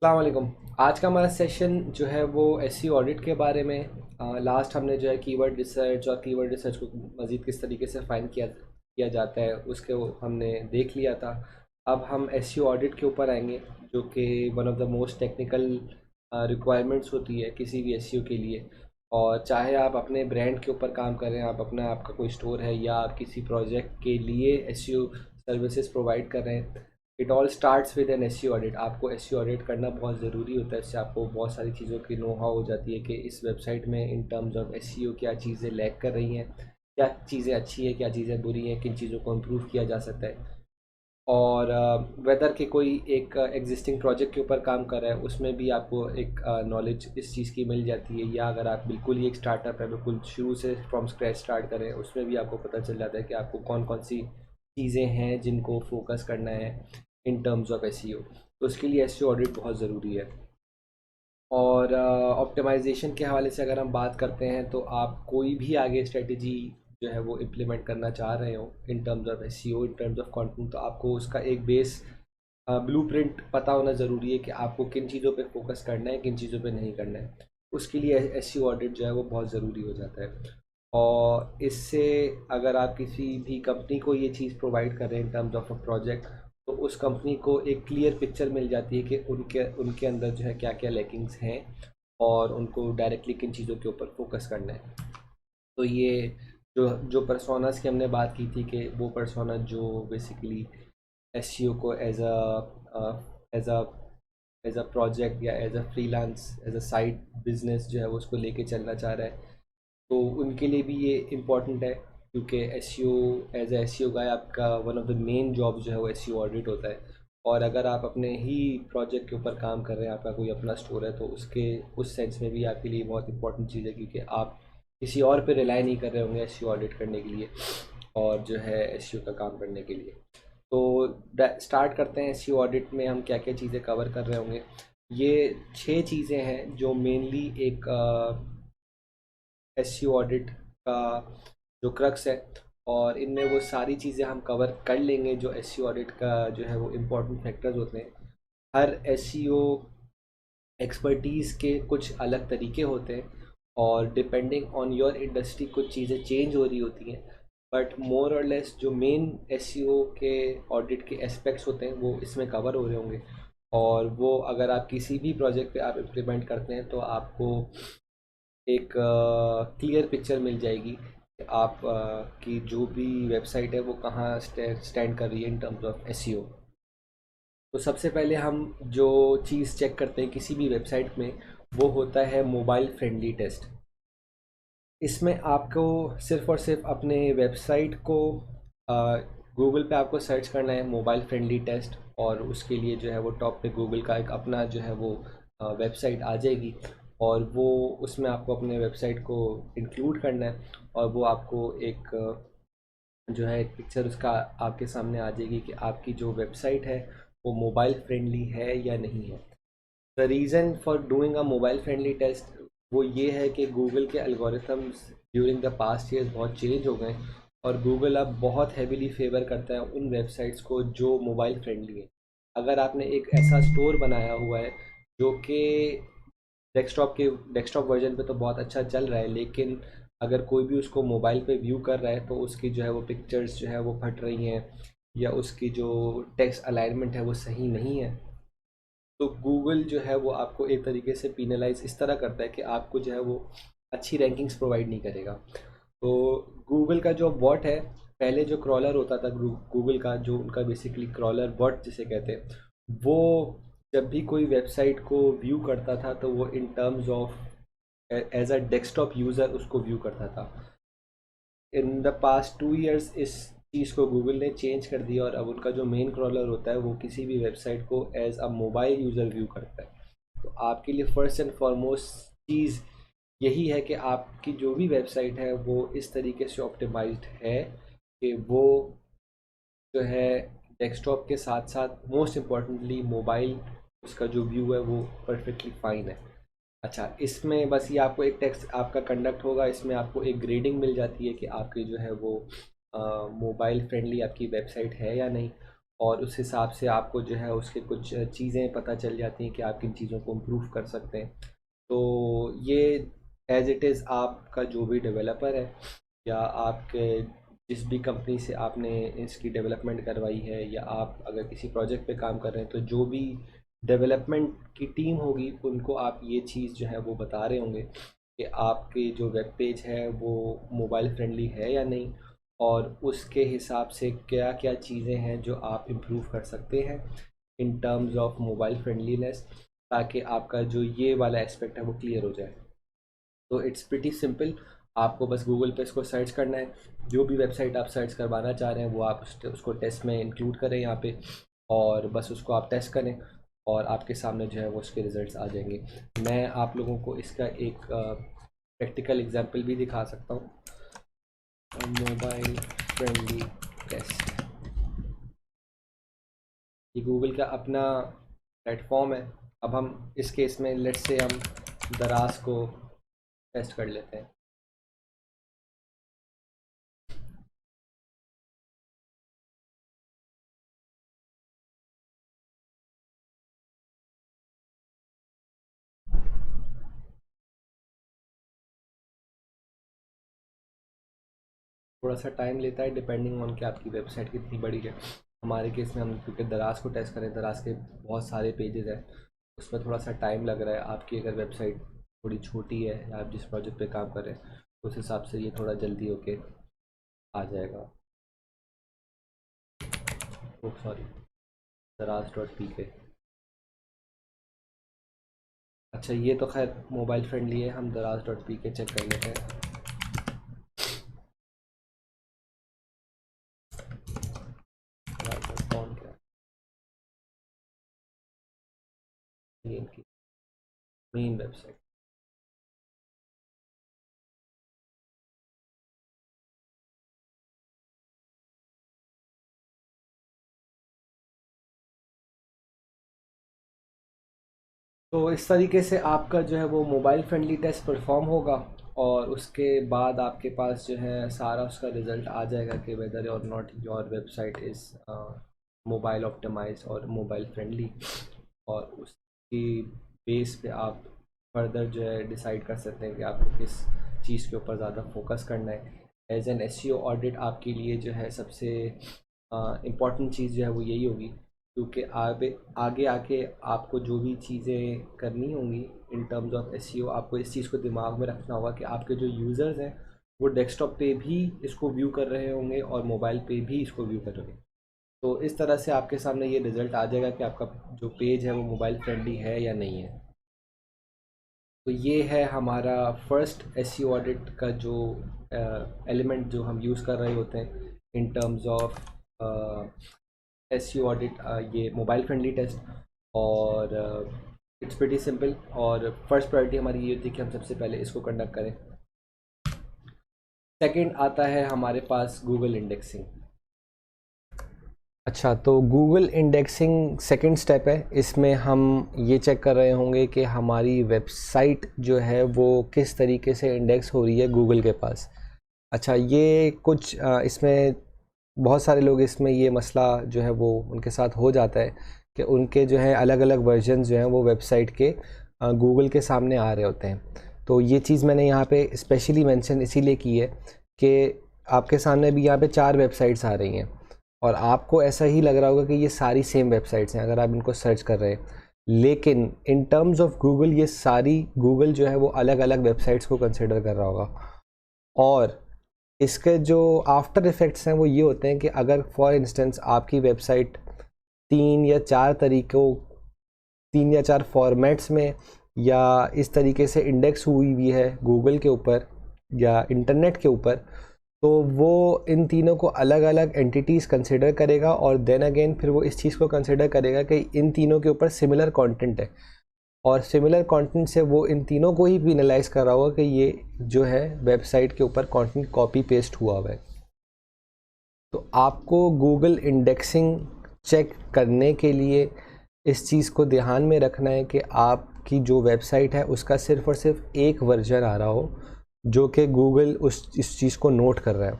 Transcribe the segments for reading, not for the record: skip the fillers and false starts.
अस्सलाम वालेकुम। आज का हमारा सेशन जो है वो एसईओ ऑडिट के बारे में। लास्ट हमने जो है कीवर्ड रिसर्च और कीवर्ड रिसर्च को मज़ीद किस तरीके से फाइन किया जाता है उसके वो हमने देख लिया था। अब हम एसईओ ऑडिट के ऊपर आएंगे, जो कि one of the most technical requirements होती है किसी भी एसईओ के लिए। और चाहे आप अपने ब्रांड के ऊपर काम कर रहे हैं, आप अपना आपका कोई स्टोर है, या आप किसी प्रोजेक्ट के लिए एसईओ सर्विसेज प्रोवाइड कर रहे हैं, it all starts with an SEO audit. आपको एसईओ ऑडिट करना बहुत ज़रूरी होता है। इससे आपको बहुत सारी चीज़ों की नो हाउ हो जाती है कि इस वेबसाइट में इन टर्म्स ऑफ एसईओ क्या चीज़ें लैग कर रही हैं, क्या चीज़ें अच्छी हैं, क्या चीज़ें बुरी हैं, किन चीज़ों को इम्प्रूव किया जा सकता है। और वेदर के कोई एक एग्जिस्टिंग प्रोजेक्ट के ऊपर काम कर रहा है, उसमें भी आपको एक नॉलेज इस चीज़ की मिल जाती है। या अगर आप बिल्कुल ही एक स्टार्टअप है, बिल्कुल शुरू से फ्रॉम स्क्रैच स्टार्ट करें, उसमें भी आपको पता चल जाता है कि आपको कौन कौन सी चीज़ें हैं जिनको फोकस करना है इन टर्म्स ऑफ एसईओ। तो उसके लिए एसईओ ऑडिट बहुत ज़रूरी है। और ऑप्टिमाइजेशन के हवाले से अगर हम बात करते हैं, तो आप कोई भी आगे स्ट्रेटजी जो है वो इम्प्लीमेंट करना चाह रहे हो इन terms of SEO, in terms of content, तो आपको उसका एक बेस ब्लूप्रिंट पता होना ज़रूरी है कि आपको किन चीज़ों पे फोकस करना है, किन चीज़ों पे नहीं करना है। उसके लिए एसईओ ऑडिट जो है वो बहुत ज़रूरी हो जाता है। और इससे अगर आप किसी भी कंपनी को ये चीज़ प्रोवाइड कर रहे हैं इन टर्म्स ऑफ अ प्रोजेक्ट, तो उस कंपनी को एक क्लियर पिक्चर मिल जाती है कि उनके उनके अंदर जो है क्या क्या लैकिंग्स हैं, और उनको डायरेक्टली किन चीज़ों के ऊपर फोकस करना है। तो ये जो जो पर्सोनास की हमने बात की थी, कि वो पर्सोना जो बेसिकली एसईओ को as a as a project या as a freelance, as a side business जो है वो उसको लेके चलना चाह रहा है, तो उनके लिए भी ये इम्पॉर्टेंट है। क्योंकि एसईओ, एज ए एसईओ गाय, आपका one of the main job जो है वो एसईओ ऑडिट होता है। और अगर आप अपने ही प्रोजेक्ट के ऊपर काम कर रहे हैं, आपका कोई अपना स्टोर है, तो उसके उस सेंस में भी आपके लिए बहुत इंपॉर्टेंट चीज़ है, क्योंकि आप किसी और पे रिलाई नहीं कर रहे होंगे एसईओ ऑडिट करने के लिए, और जो है एसईओ का काम करने के लिए। तो स्टार्ट करते हैं। एसईओ ऑडिट में हम क्या क्या चीज़ें कवर कर रहे होंगे। ये 6 चीज़ें हैं जो मेनली एक एसईओ ऑडिट का जो क्रक्स है। और इनमें वो सारी चीज़ें हम कवर कर लेंगे जो एसईओ ऑडिट का जो है वो इम्पोर्टेंट फैक्टर्स होते हैं। हर एसईओ एक्सपर्टीज़ के कुछ अलग तरीके होते हैं, और डिपेंडिंग ऑन योर इंडस्ट्री कुछ चीज़ें चेंज हो रही होती हैं। बट मोर और लेस जो मेन एसईओ के ऑडिट के एस्पेक्ट्स होते हैं वो इसमें कवर हो रहे होंगे। और वो अगर आप किसी भी प्रोजेक्ट पे आप इम्प्लीमेंट करते हैं, तो आपको एक क्लियर पिक्चर मिल जाएगी कि आप की जो भी वेबसाइट है वो कहाँ स्टैंड कर रही है इन टर्म्स ऑफ एसईओ। तो सबसे पहले हम जो चीज़ चेक करते हैं किसी भी वेबसाइट में, वो होता है मोबाइल फ्रेंडली टेस्ट। इसमें आपको सिर्फ़ और सिर्फ अपने वेबसाइट को गूगल पे आपको सर्च करना है मोबाइल फ्रेंडली टेस्ट, और उसके लिए जो है वो टॉप पे गूगल का एक अपना जो है वो वेबसाइट आ जाएगी। और वो उसमें आपको अपने वेबसाइट को इंक्लूड करना है, और वो आपको एक जो है एक पिक्चर उसका आपके सामने आ जाएगी कि आपकी जो वेबसाइट है वो मोबाइल फ्रेंडली है या नहीं है। The reason for doing a mobile friendly test वो ये है कि गूगल के algorithms during the past years बहुत चेंज हो गए, और गूगल अब बहुत हैवीली फेवर करता है उन वेबसाइट्स को जो मोबाइल फ्रेंडली है। अगर आपने एक ऐसा स्टोर बनाया हुआ है जो कि डेस्कटॉप वर्जन पे तो बहुत अच्छा चल रहा है, लेकिन अगर कोई भी उसको मोबाइल पे व्यू कर रहा है, तो उसकी जो है वो पिक्चर्स जो है वो फट रही हैं, या उसकी जो टेक्स्ट अलाइनमेंट है वो सही नहीं है, तो गूगल जो है वो आपको एक तरीके से पीनलाइज इस तरह करता है कि आपको जो है वो अच्छी रैंकिंग्स प्रोवाइड नहीं करेगा। तो गूगल का जो बॉट है, पहले जो क्रॉलर होता था गूगल का, जो उनका बेसिकली क्रॉलर बॉट जिसे कहते हैं, वो जब भी कोई वेबसाइट को व्यू करता था, तो वो in terms of as a desktop user उसको व्यू करता था। इन द पास्ट 2 इयर्स इस चीज़ को गूगल ने चेंज कर दिया, और अब उनका जो मेन क्रॉलर होता है वो किसी भी वेबसाइट को as a mobile user view करता है। तो आपके लिए फर्स्ट एंड फॉरमोस्ट चीज़ यही है कि आपकी जो भी वेबसाइट है वो इस तरीके से ऑप्टिमाइज्ड है कि वो जो है डेस्कटॉप के साथ साथ मोस्ट इम्पॉर्टेंटली मोबाइल, उसका जो व्यू है वो परफेक्टली फाइन है। अच्छा, इसमें बस ये आपको एक टेक्स्ट आपका कंडक्ट होगा, इसमें आपको एक ग्रेडिंग मिल जाती है कि आपकी जो है वो मोबाइल फ्रेंडली आपकी वेबसाइट है या नहीं। और उस हिसाब से आपको जो है उसके कुछ चीज़ें पता चल जाती हैं कि आप किन चीज़ों को इम्प्रूव कर सकते हैं। तो ये एज इट इज़ आपका जो भी डेवलपर है या आपके जिस भी कंपनी से आपने इसकी डेवलपमेंट करवाई है या आप अगर किसी प्रोजेक्ट पे काम कर रहे हैं तो जो भी डेवलपमेंट की टीम होगी उनको आप ये चीज़ जो है वो बता रहे होंगे कि आपके जो वेब पेज है वो मोबाइल फ्रेंडली है या नहीं, और उसके हिसाब से क्या क्या चीज़ें हैं जो आप इम्प्रूव कर सकते हैं इन टर्म्स ऑफ मोबाइल फ्रेंडलीनेस, ताकि आपका जो ये वाला एस्पेक्ट है वो क्लियर हो जाए। तो इट्स प्रिटी सिंपल। आपको बस गूगल पे इसको सर्च करना है, जो भी वेबसाइट आप सर्च करवाना चाह रहे हैं वो आप उसको टेस्ट में इंक्लूड करें यहाँ पे, और बस उसको आप टेस्ट करें और आपके सामने जो है वो उसके रिज़ल्ट्स आ जाएंगे। मैं आप लोगों को इसका एक प्रैक्टिकल एग्जांपल भी दिखा सकता हूँ। मोबाइल फ्रेंडली टेस्ट, ये गूगल का अपना प्लेटफॉर्म है। अब हम इस केस में लेट्स से हम दराज को टेस्ट कर लेते हैं। थोड़ा सा टाइम लेता है डिपेंडिंग ऑन कि आपकी वेबसाइट कितनी बड़ी है। हमारे केस में हम क्योंकि दराज को टेस्ट करें, दराज के बहुत सारे पेजेस हैं, उसमें थोड़ा सा टाइम लग रहा है। आपकी अगर वेबसाइट थोड़ी छोटी है या आप जिस प्रोजेक्ट पे काम कर रहे हैं उस हिसाब से ये थोड़ा जल्दी होके आ जाएगा। ओ सॉरी, दराज.pk। अच्छा ये तो खैर मोबाइल फ्रेंडली है, हम दराज.pk चेक कर लेते हैं। कौन क्या ये इनकी मेन वेबसाइट। तो इस तरीके से आपका जो है वो मोबाइल फ्रेंडली टेस्ट परफॉर्म होगा, और उसके बाद आपके पास जो है सारा उसका रिज़ल्ट आ जाएगा कि weather or not your website is mobile optimize or mobile friendly. और उसकी बेस पे आप फर्दर जो है डिसाइड कर सकते हैं कि आपको किस चीज़ के ऊपर ज़्यादा फोकस करना है। एज एन एसईओ ऑडिट आपके लिए जो है सबसे इम्पॉर्टेंट चीज़ जो है वो यही होगी, क्योंकि आगे आगे आके आपको जो भी चीज़ें करनी होंगी इन टर्म्स ऑफ एसईओ, आपको इस चीज़ को दिमाग में रखना होगा कि आपके जो यूज़र्स हैं वो डेस्कटॉप पे भी इसको व्यू कर रहे होंगे और मोबाइल पे भी इसको व्यू कर रहे होंगे। तो इस तरह से आपके सामने ये रिज़ल्ट आ जाएगा कि आपका जो पेज है वो मोबाइल फ्रेंडली है या नहीं है। तो ये है हमारा फर्स्ट एसईओ ऑडिट का जो एलिमेंट जो हम यूज़ कर रहे होते हैं इन टर्म्स ऑफ एसईओ ऑडिट, ये मोबाइल फ्रेंडली टेस्ट। और इट्स प्रीटी सिंपल, और फर्स्ट प्रायोरिटी हमारी ये होती है कि हम सबसे पहले इसको कंडक्ट करें। सेकंड आता है हमारे पास गूगल इंडेक्सिंग। अच्छा, तो गूगल इंडेक्सिंग सेकंड स्टेप है। इसमें हम ये चेक कर रहे होंगे कि हमारी वेबसाइट जो है वो किस तरीके से इंडेक्स हो रही है गूगल के पास। अच्छा, ये कुछ इसमें बहुत सारे लोग इसमें ये मसला जो है वो उनके साथ हो जाता है कि उनके जो है अलग अलग वर्जन जो हैं वो वेबसाइट के गूगल के सामने आ रहे होते हैं। तो ये चीज़ मैंने यहाँ पे स्पेशली मेंशन इसीलिए की है कि आपके सामने भी यहाँ पे 4 वेबसाइट्स आ रही हैं और आपको ऐसा ही लग रहा होगा कि ये सारी सेम वेबसाइट्स हैं अगर आप इनको सर्च कर रहे हैं, लेकिन इन टर्म्स ऑफ गूगल ये सारी गूगल जो है वो अलग अलग वेबसाइट्स को कंसिडर कर रहा होगा। और इसके जो आफ्टर इफ़ेक्ट्स हैं वो ये होते हैं कि अगर फॉर इंस्टेंस आपकी वेबसाइट 3 या 4 फॉर्मेट्स में या इस तरीके से इंडेक्स हुई हुई है गूगल के ऊपर या इंटरनेट के ऊपर, तो वो इन तीनों को अलग अलग एंटिटीज़ कंसिडर करेगा और देन अगेन फिर वो इस चीज़ को कंसिडर करेगा कि इन तीनों के ऊपर सिमिलर कंटेंट है, और सिमिलर कंटेंट से वो इन तीनों को ही पेनलाइज कर रहा होगा कि ये जो है वेबसाइट के ऊपर कंटेंट कॉपी पेस्ट हुआ हुआ है। तो आपको गूगल इंडेक्सिंग चेक करने के लिए इस चीज़ को ध्यान में रखना है कि आपकी जो वेबसाइट है उसका सिर्फ़ और सिर्फ एक वर्जन आ रहा हो जो कि गूगल इस चीज़ को नोट कर रहा है।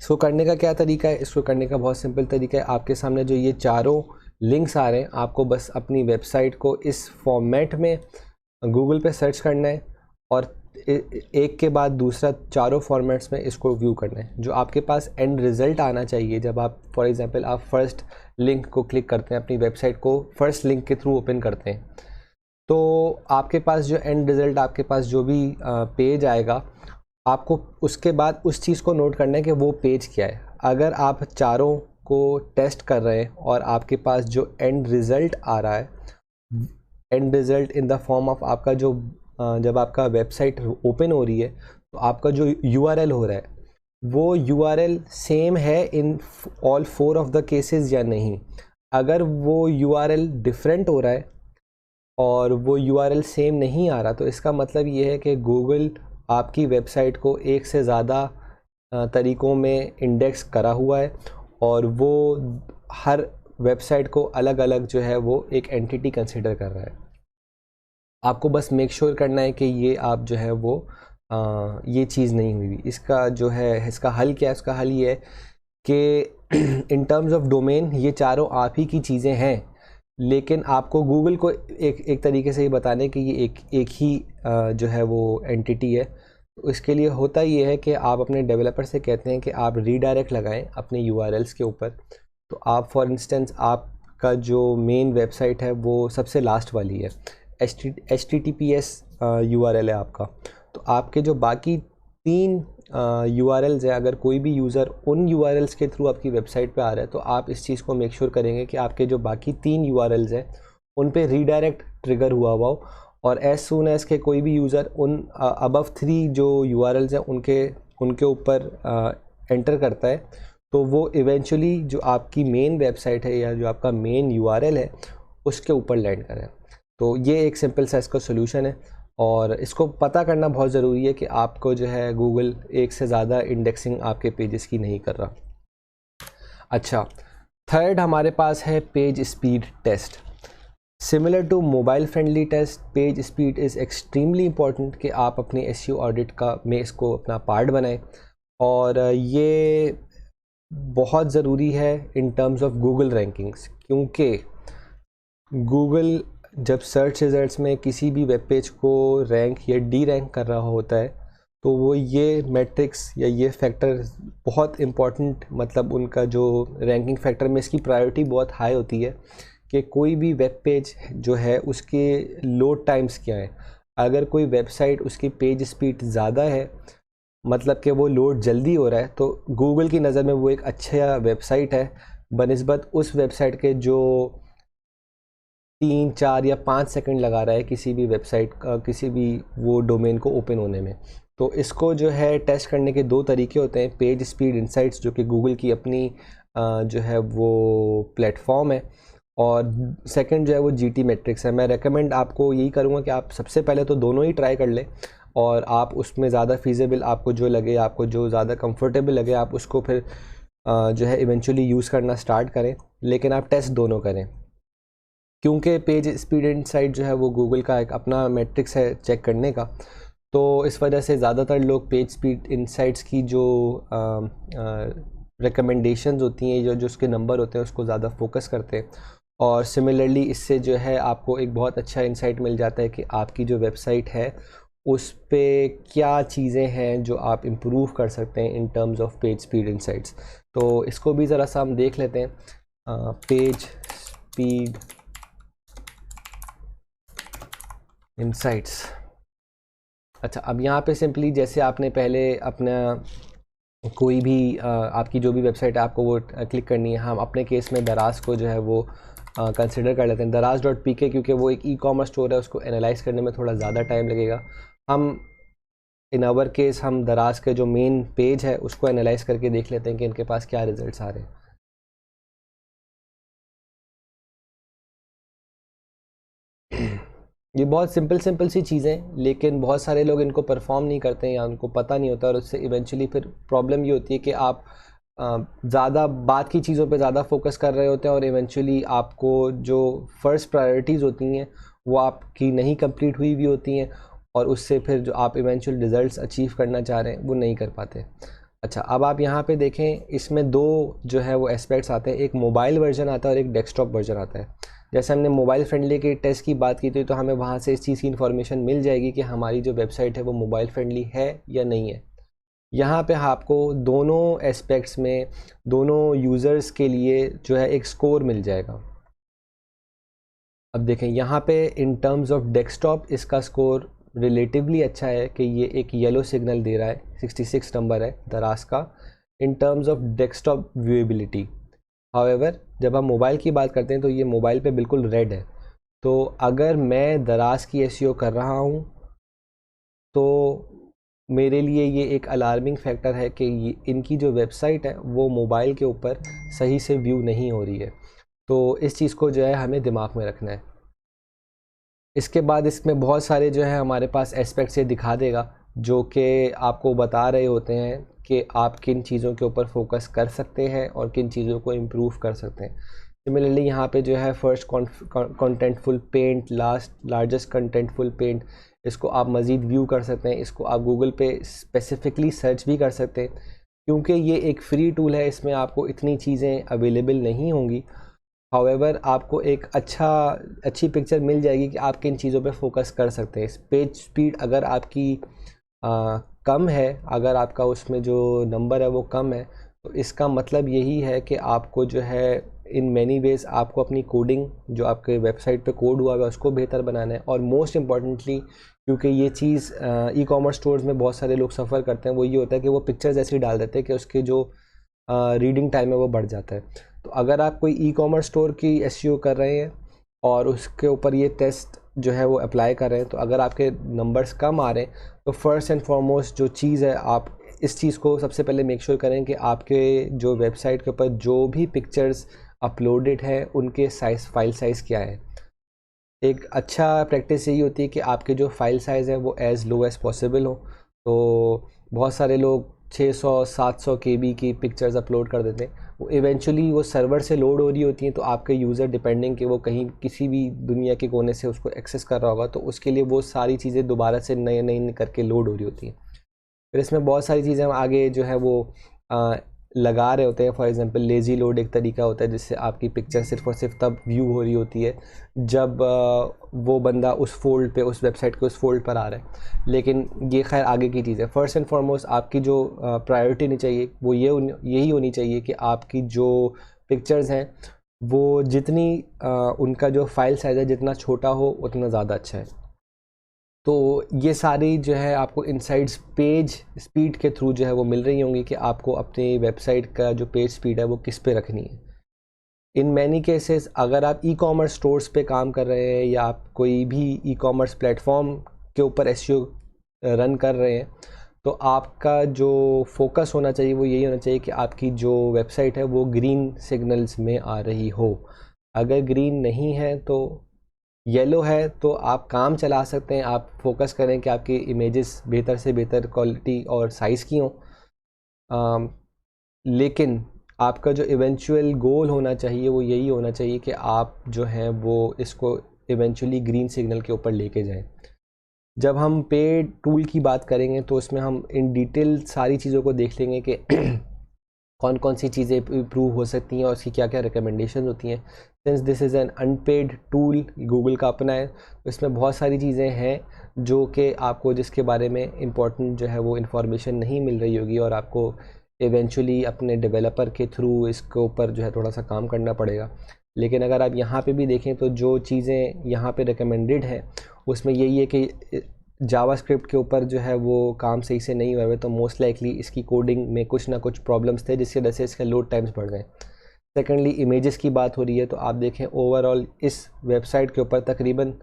इसको करने का क्या तरीका है? इसको करने का बहुत सिंपल तरीका है। आपके सामने जो ये चारों लिंक्स आ रहे हैं, आपको बस अपनी वेबसाइट को इस फॉर्मेट में गूगल पे सर्च करना है और एक के बाद दूसरा चारों फॉर्मेट्स में इसको व्यू करना है। जो आपके पास एंड रिज़ल्ट आना चाहिए जब आप फॉर एग्जांपल आप फर्स्ट लिंक को क्लिक करते हैं, अपनी वेबसाइट को फर्स्ट लिंक के थ्रू ओपन करते हैं, तो आपके पास जो एंड रिज़ल्ट, आपके पास जो भी पेज आएगा, आपको उसके बाद उस चीज़ को नोट करना है कि वो पेज क्या है। अगर आप चारों को टेस्ट कर रहे हैं और आपके पास जो एंड रिज़ल्ट आ रहा है, end result in the form of आपका जो जब आपका वेबसाइट ओपन हो रही है तो आपका जो यूआरएल हो रहा है वो यूआरएल सेम है in all 4 of the cases या नहीं। अगर वो यूआरएल डिफरेंट हो रहा है और वो यूआरएल सेम नहीं आ रहा, तो इसका मतलब ये है कि गूगल आपकी वेबसाइट को एक से ज़्यादा तरीक़ों में इंडेक्स करा हुआ है और वो हर वेबसाइट को अलग अलग जो है वो एक एंटिटी कंसिडर कर रहा है। आपको बस मेक श्योर करना है कि ये आप जो है वो ये चीज़ नहीं हुई। इसका जो है इसका हल क्या है? इसका हल ये है कि इन टर्म्स ऑफ डोमेन ये चारों आप ही की चीज़ें हैं, लेकिन आपको गूगल को एक तरीके से ये बताने कि ये एक ही जो है वो एंटिटी है। तो इसके लिए होता ये है कि आप अपने डेवलपर से कहते हैं कि आप रीडायरेक्ट लगाएं अपने यूआरएल्स के ऊपर। तो आप फॉर इंस्टेंस आपका जो मेन वेबसाइट है वो सबसे लास्ट वाली है, HTTPS यूआरएल है आपका। तो आपके जो बाकी 3 यूआरएल्स हैं, अगर कोई भी यूज़र उन यूआरएल्स के थ्रू आपकी वेबसाइट पे आ रहा है तो आप इस चीज़ को मेक श्योर करेंगे कि आपके जो बाकी 3 यूआरएल्स हैं उन पे रीडायरेक्ट ट्रिगर हुआ हो और एज सून एज के कोई भी यूज़र उन अबव 3 जो यूआरएल्स हैं उनके ऊपर एंटर करता है तो वो इवेंचुअली जो आपकी मेन वेबसाइट है या जो आपका मेन यूआरएल है उसके ऊपर लैंड करें। तो ये एक सिंपल सा इसका सोल्यूशन है और इसको पता करना बहुत ज़रूरी है कि आपको जो है गूगल एक से ज़्यादा इंडेक्सिंग आपके पेजेस की नहीं कर रहा। अच्छा, थर्ड हमारे पास है page speed test. Similar to mobile friendly test, page speed is extremely important कि आप अपने एसईओ ऑडिट का में इसको अपना पार्ट बनाएं और ये बहुत ज़रूरी है इन टर्म्स ऑफ गूगल रैंकिंग्स, क्योंकि गूगल जब सर्च रिज़ल्ट्स में किसी भी वेब पेज को रैंक या डी रैंक कर रहा होता है तो वो ये मैट्रिक्स या ये फैक्टर बहुत इम्पॉर्टेंट, मतलब उनका जो रैंकिंग फैक्टर में इसकी प्रायोरिटी बहुत हाई होती है कि कोई भी वेब पेज जो है उसके लोड टाइम्स क्या है। अगर कोई वेबसाइट उसकी पेज स्पीड ज़्यादा है, मतलब कि वो लोड जल्दी हो रहा है, तो गूगल की नज़र में वो एक अच्छा वेबसाइट है बनिस्बत उस वेबसाइट के जो 3, 4 या 5 सेकंड लगा रहा है किसी भी वेबसाइट का किसी भी वो डोमेन को ओपन होने में। तो इसको जो है टेस्ट करने के 2 तरीके होते हैं। पेज स्पीड इनसाइट्स जो कि गूगल की अपनी जो है वो प्लेटफॉर्म है, और सेकंड जो है वो जीटी मैट्रिक्स है। मैं रेकमेंड आपको यही करूँगा कि आप सबसे पहले तो दोनों ही ट्राई कर लें और आप उसमें ज़्यादा फीजेबल आपको जो लगे, आपको जो ज़्यादा कंफर्टेबल लगे, आप उसको फिर जो है इवेंचुअली यूज़ करना स्टार्ट करें, लेकिन आप टेस्ट दोनों करें, क्योंकि पेज स्पीड इनसाइट जो है वो गूगल का एक अपना मैट्रिक्स है चेक करने का। तो इस वजह से ज़्यादातर लोग पेज स्पीड इनसाइट्स की जो रिकमेंडेशंस होती हैं, जो उसके नंबर होते हैं, उसको ज़्यादा फोकस करते हैं। और सिमिलरली इससे जो है आपको एक बहुत अच्छा इंसाइट मिल जाता है कि आपकी जो वेबसाइट है उस पे क्या चीज़ें हैं जो आप इम्प्रूव कर सकते हैं इन terms of page speed insights. तो इसको भी ज़रा सा हम देख लेते हैं। Page speed insights. अच्छा, अब यहाँ पे सिंपली जैसे आपने पहले अपना कोई भी आपकी जो भी वेबसाइट है आपको वो क्लिक करनी है। हम अपने केस में दराज को जो है वो कंसिडर कर लेते हैं, daraz.pk, क्योंकि वो एक ई कॉमर्स स्टोर है, उसको एनालाइज करने में थोड़ा ज़्यादा टाइम लगेगा। हम इन आवर केस हम दराज के जो मेन पेज है उसको एनालाइज करके देख लेते हैं कि इनके पास क्या रिजल्ट्स आ रहे हैं। ये बहुत सिंपल सी चीज़ें, लेकिन बहुत सारे लोग इनको परफॉर्म नहीं करते हैं या उनको पता नहीं होता, और उससे इवेंचुअली फिर प्रॉब्लम ये होती है कि आप ज़्यादा बात की चीज़ों पे ज़्यादा फोकस कर रहे होते हैं और इवेंचुअली आपको जो फर्स्ट प्रायोरिटीज़ होती हैं वो आपकी नहीं कंप्लीट हुई भी होती हैं, और उससे फिर जो आप इवेंचुअल रिज़ल्ट्स अचीव करना चाह रहे हैं वो नहीं कर पाते। अच्छा, अब आप यहाँ पे देखें, इसमें दो जो है वो एस्पेक्ट्स आते हैं, एक मोबाइल वर्जन आता है और एक डेस्कटॉप वर्जन आता है। जैसे हमने मोबाइल फ्रेंडली के टेस्ट की बात की थी, तो हमें वहाँ से इस चीज़ की इन्फॉर्मेशन मिल जाएगी कि हमारी जो वेबसाइट है वो मोबाइल फ्रेंडली है या नहीं है। यहाँ पे आपको दोनों एस्पेक्ट्स में, दोनों यूज़र्स के लिए जो है एक स्कोर मिल जाएगा। अब देखें यहाँ पे इन टर्म्स ऑफ डेस्कटॉप इसका स्कोर रिलेटिवली अच्छा है कि ये एक येलो सिग्नल दे रहा है, 66 नंबर है दराज का in terms of desktop viewability. However जब हम मोबाइल की बात करते हैं तो ये मोबाइल पे बिल्कुल रेड है। तो अगर मैं दराज की एसईओ कर रहा हूँ तो मेरे लिए ये एक अलार्मिंग फैक्टर है कि इनकी जो वेबसाइट है वो मोबाइल के ऊपर सही से व्यू नहीं हो रही है। तो इस चीज़ को जो है हमें दिमाग में रखना है। इसके बाद इसमें बहुत सारे जो है हमारे पास एस्पेक्ट्स ये दिखा देगा जो कि आपको बता रहे होते हैं कि आप किन चीज़ों के ऊपर फोकस कर सकते हैं और किन चीज़ों को इम्प्रूव कर सकते हैं। सिमिलरली यहाँ पे जो है first contentful paint, largest contentful paint, इसको आप मज़ीद व्यू कर सकते हैं। इसको आप गूगल पे स्पेसिफ़िकली सर्च भी कर सकते हैं, क्योंकि ये एक फ्री टूल है, इसमें आपको इतनी चीज़ें अवेलेबल नहीं होंगी। हाउएवर आपको एक अच्छी पिक्चर मिल जाएगी कि आप किन चीज़ों पे फोकस कर सकते हैं। पेज स्पीड अगर आपकी कम है, अगर आपका उसमें जो नंबर है वो कम है, तो इसका मतलब यही है कि आपको जो है इन मैनी वेज़ आपको अपनी कोडिंग, जो आपके वेबसाइट पे कोड हुआ है उसको बेहतर बनाना है। और मोस्ट इम्पॉर्टेंटली, क्योंकि ये चीज़ ई कॉमर्स स्टोर्स में बहुत सारे लोग सफ़र करते हैं, वो ये होता है कि वो पिक्चर्स ऐसी डाल देते हैं कि उसके जो रीडिंग टाइम है वो बढ़ जाता है। तो अगर आप कोई ई कॉमर्स स्टोर की एसईओ कर रहे हैं और उसके ऊपर ये टेस्ट जो है वो अप्लाई कर रहे हैं, तो अगर आपके नंबर्स कम आ रहे हैं, तो फर्स्ट एंड फॉरमोस्ट जो चीज़ है, आप इस चीज़ को सबसे पहले मेक श्योर करें कि आपके जो वेबसाइट के ऊपर जो भी पिक्चर्स अपलोडेड है उनके फाइल साइज़ क्या है। एक अच्छा प्रैक्टिस यही होती है कि आपके जो फाइल साइज़ है वो एज़ लो एज़ पॉसिबल हो। तो बहुत सारे लोग 600-700 केबी की पिक्चर्स अपलोड कर देते हैं, वो इवेंचुअली वो सर्वर से लोड हो रही होती हैं, तो आपके यूज़र डिपेंडिंग कि वो कहीं किसी भी दुनिया के कोने से उसको एक्सेस कर रहा होगा, तो उसके लिए वो सारी चीज़ें दोबारा से नए नए करके लोड हो रही होती हैं। फिर इसमें बहुत सारी चीज़ें हम आगे जो है वो लगा रहे होते हैं। फॉर एग्जांपल लेज़ी लोड एक तरीका होता है जिससे आपकी पिक्चर सिर्फ और सिर्फ तब व्यू हो रही होती है जब वो बंदा उस फोल्ड पे, उस वेबसाइट के उस फोल्ड पर आ रहा है। लेकिन ये खैर आगे की चीज़ है। फर्स्ट एंड फॉरमोस्ट आपकी जो प्रायोरिटी नहीं चाहिए वो यही होनी चाहिए कि आपकी जो पिक्चर्स हैं वो जितनी उनका जो फाइल साइज़ है जितना छोटा हो उतना ज़्यादा अच्छा है। तो ये सारी जो है आपको इनसाइड्स पेज स्पीड के थ्रू जो है वो मिल रही होंगी कि आपको अपनी वेबसाइट का जो पेज स्पीड है वो किस पे रखनी है। इन मैनी केसेस अगर आप ई कॉमर्स स्टोर्स पे काम कर रहे हैं या आप कोई भी ई कॉमर्स प्लेटफॉर्म के ऊपर एसईओ रन कर रहे हैं, तो आपका जो फोकस होना चाहिए वो यही होना चाहिए कि आपकी जो वेबसाइट है वो ग्रीन सिग्नल्स में आ रही हो। अगर ग्रीन नहीं है तो येलो है तो आप काम चला सकते हैं। आप फोकस करें कि आपकी इमेजेस बेहतर से बेहतर क्वालिटी और साइज़ की हों, लेकिन आपका जो इवेंचुअल गोल होना चाहिए वो यही होना चाहिए कि आप जो हैं वो इसको इवेंचुअली ग्रीन सिग्नल के ऊपर लेके जाएं। जब हम पेड टूल की बात करेंगे तो उसमें हम इन डिटेल सारी चीज़ों को देख लेंगे कि कौन कौन सी चीज़ें इम्प्रूव हो सकती हैं और उसकी क्या क्या रिकमेंडेशन होती हैं। Since this is an unpaid tool, Google का अपना है, तो इसमें बहुत सारी चीज़ें हैं जो कि आपको जिसके बारे में इम्पोर्टेंट जो है वो इन्फॉर्मेशन नहीं मिल रही होगी और आपको इवेंचुअली अपने डेवलपर के थ्रू इसके ऊपर जो है थोड़ा सा काम करना पड़ेगा। लेकिन अगर आप यहाँ पे भी देखें तो जो चीज़ें यहाँ पे रिकमेंडेड हैं उसमें यही है कि जावास्क्रिप्ट के ऊपर जो है वो काम सही से नहीं हुआ है, तो मोस्ट लाइकली इसकी कोडिंग में कुछ ना कुछ प्रॉब्लम्स थे जिसकी वजह से इसके लोड टाइम्स बढ़ गए। सेकेंडली इमेजेस की बात हो रही है तो आप देखें ओवरऑल इस वेबसाइट के ऊपर तकरीबन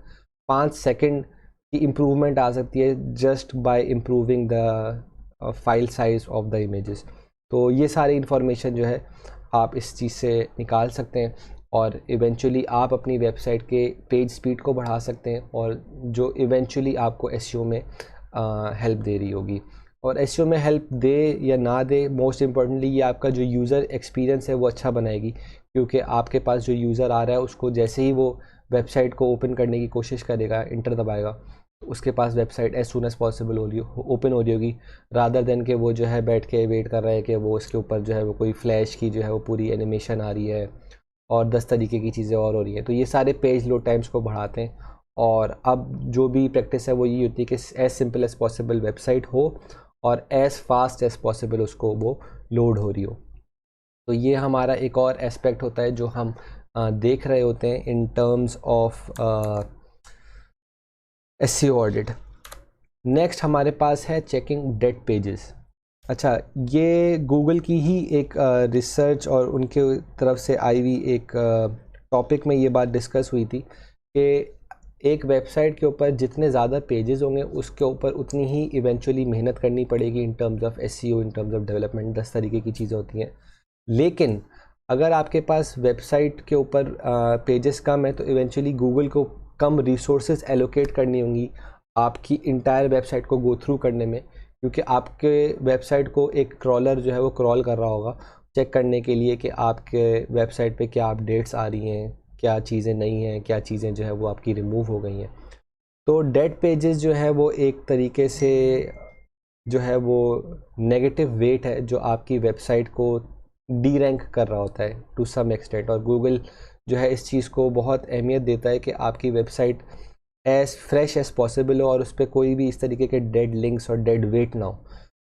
5 सेकंड की इम्प्रूवमेंट आ सकती है just by improving the file size of the images. तो ये सारी इंफॉर्मेशन जो है आप इस चीज़ से निकाल सकते हैं और इवेंचुअली आप अपनी वेबसाइट के पेज स्पीड को बढ़ा सकते हैं और जो इवेंचुअली आपको एसईओ में हेल्प दे रही होगी। और एसईओ में हेल्प दे या ना दे, मोस्ट इम्पॉर्टेंटली ये आपका जो यूज़र एक्सपीरियंस है वो अच्छा बनाएगी, क्योंकि आपके पास जो यूज़र आ रहा है उसको जैसे ही वो वेबसाइट को ओपन करने की कोशिश करेगा, इंटर दबाएगा, उसके पास website as soon as possible open हो रही होगी, रादर देन के वो जो है बैठ के वेट कर रहा है कि वो इसके ऊपर जो है वो कोई फ्लैश की जो है वो पूरी एनिमेशन आ रही है और 10 तरीके की चीज़ें और हो रही हैं। तो ये सारे पेज लोड टाइम्स को बढ़ाते हैं। और अब जो भी प्रैक्टिस है वो ये होती है कि as simple as possible website हो और एज़ फास्ट एज़ पॉसिबल उसको वो लोड हो रही हो। तो ये हमारा एक और एस्पेक्ट होता है जो हम देख रहे होते हैं इन terms of SEO audit. Next हमारे पास है चेकिंग डेड पेजेस। अच्छा, ये गूगल की ही एक रिसर्च और उनके तरफ से आई हुई एक टॉपिक में ये बात डिस्कस हुई थी कि एक वेबसाइट के ऊपर जितने ज़्यादा पेजेस होंगे उसके ऊपर उतनी ही इवेंचुअली मेहनत करनी पड़ेगी इन terms of SEO, in terms of development. 10 तरीके की चीज़ें होती हैं। लेकिन अगर आपके पास वेबसाइट के ऊपर पेजेस कम है तो इवेंचुअली गूगल को कम रिसोर्सेज एलोकेट करनी होंगी आपकी इंटायर वेबसाइट को गो थ्रू करने में, क्योंकि आपके वेबसाइट को एक क्रॉलर जो है वो क्रॉल कर रहा होगा चेक करने के लिए कि आपके वेबसाइट पे क्या अपडेट्स आ रही हैं, क्या चीज़ें नई हैं, क्या चीज़ें जो है वो आपकी रिमूव हो गई हैं। तो डेड पेजेस जो है वो एक तरीके से जो है वो नेगेटिव वेट है जो आपकी वेबसाइट को डी रैंक कर रहा होता है टू सम एक्सटेंट। और गूगल जो है इस चीज़ को बहुत अहमियत देता है कि आपकी website as fresh as possible हो और उस पर कोई भी इस तरीके के डेड लिंक्स और डेड वेट ना हो।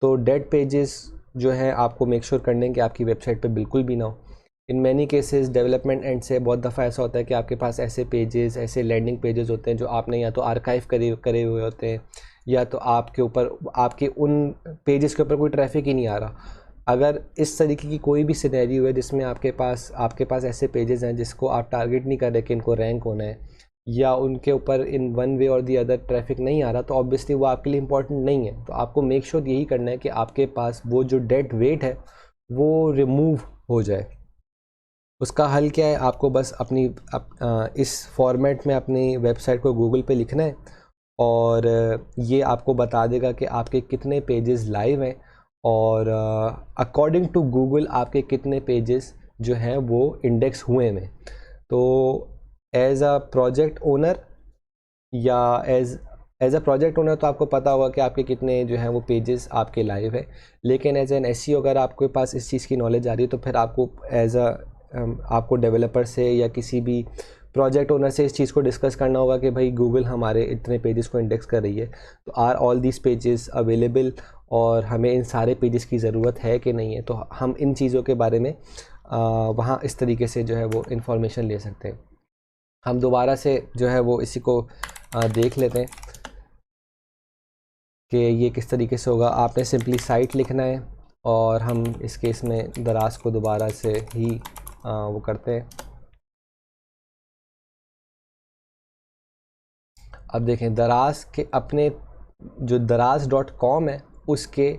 तो डेड पेजेस जो है आपको मेक श्योर करने कि आपकी वेबसाइट पे बिल्कुल भी ना हो। In many cases development and से बहुत दफ़ा ऐसा होता है कि आपके पास ऐसे पेजेस, ऐसे लैंडिंग पेजेस होते हैं जो आपने या तो आर्काइव करे हुए होते हैं या तो आपके ऊपर आपके उन पेजेस के ऊपर कोई ट्रैफिक ही नहीं आ रहा। अगर इस तरीके की कोई भी सिनेरियो है जिसमें आपके पास ऐसे पेजेस हैं जिसको आप टारगेट नहीं कर रहे कि इनको रैंक होना है या उनके ऊपर इन वन वे और दी अदर ट्रैफिक नहीं आ रहा, तो ऑब्वियसली वो आपके लिए इम्पॉर्टेंट नहीं है। तो आपको मेक श्योर यही करना है कि आपके पास वो जो डेड वेट है वो रिमूव हो जाए। उसका हल क्या है? आपको बस इस फॉर्मेट में अपनी वेबसाइट को गूगल पे लिखना है और ये आपको बता देगा कि आपके कितने पेजेस लाइव हैं और अकॉर्डिंग टू गूगल आपके कितने पेजेस जो हैं वो इंडेक्स हुए हैं। तो एज अ प्रोजेक्ट ओनर या एज अ प्रोजेक्ट ओनर तो आपको पता होगा कि आपके कितने जो हैं वो पेजेस आपके लाइव है। लेकिन एज एन एसईओ अगर आपके पास इस चीज़ की नॉलेज आ रही है तो फिर आपको आपको डेवलपर से या किसी भी प्रोजेक्ट ओनर से इस चीज़ को डिस्कस करना होगा कि भाई गूगल हमारे इतने पेजेस को इंडेक्स कर रही है, तो are all these pages available और हमें इन सारे पेजेस की ज़रूरत है कि नहीं है। तो हम इन चीज़ों के बारे में वहाँ इस तरीके से जो है वो इन्फॉर्मेशन ले सकते हैं। हम दोबारा से जो है वो इसी को देख लेते हैं कि ये किस तरीके से होगा। आपने सिंपली साइट लिखना है और हम इस केस में दराज को दोबारा से ही वो करते हैं। अब देखें दराज के अपने जो दराज.com है उसके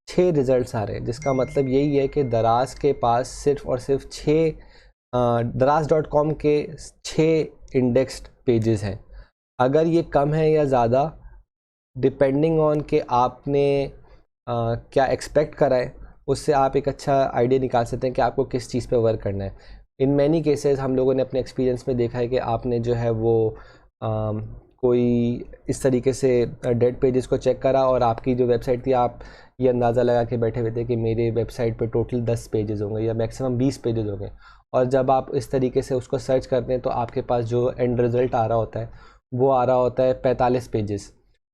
6 रिज़ल्ट्स आ रहे हैं, जिसका मतलब यही है कि दराज के पास सिर्फ और सिर्फ 6 दराज.com के 6 इंडेक्स्ड पेजेस हैं। अगर ये कम है या ज़्यादा डिपेंडिंग ऑन कि आपने क्या एक्सपेक्ट करा है, उससे आप एक अच्छा आइडिया निकाल सकते हैं कि आपको किस चीज़ पे वर्क करना है। इन मैनी केसेस हम लोगों ने अपने एक्सपीरियंस में देखा है कि आपने जो है वो कोई इस तरीके से डेड पेजेस को चेक करा और आपकी जो वेबसाइट थी आप ये अंदाज़ा लगा के बैठे हुए थे कि मेरे वेबसाइट पे टोटल 10 पेजेस होंगे या मैक्सिमम 20 पेजेस होंगे, और जब आप इस तरीके से उसको सर्च करते हैं तो आपके पास जो एंड रिज़ल्ट आ रहा होता है वो आ रहा होता है 45 पेजेस।